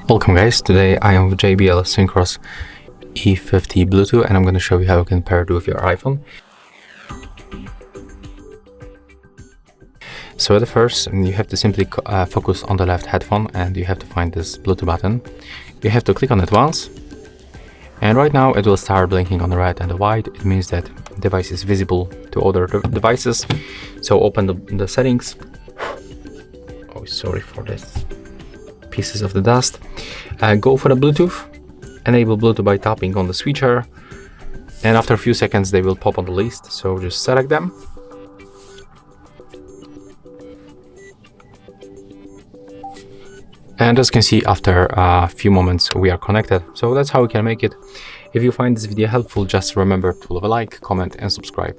Welcome guys, today I am with JBL Synchros E50BT and I'm going to show you how you can pair it with your iPhone. So at first you have to simply focus on the left headphone and you have to find this Bluetooth button. You have to click on it once and right now it will start blinking on the red and the white. It means that the device is visible to other devices. So open the settings. Oh, sorry for this. Pieces of the dust. Go for the Bluetooth, enable Bluetooth by tapping on the switcher, and after a few seconds they will pop on the list, so just select them. And as you can see, after a few moments we are connected. So that's how we can make it. If you find this video helpful, just remember to leave a like, comment and subscribe.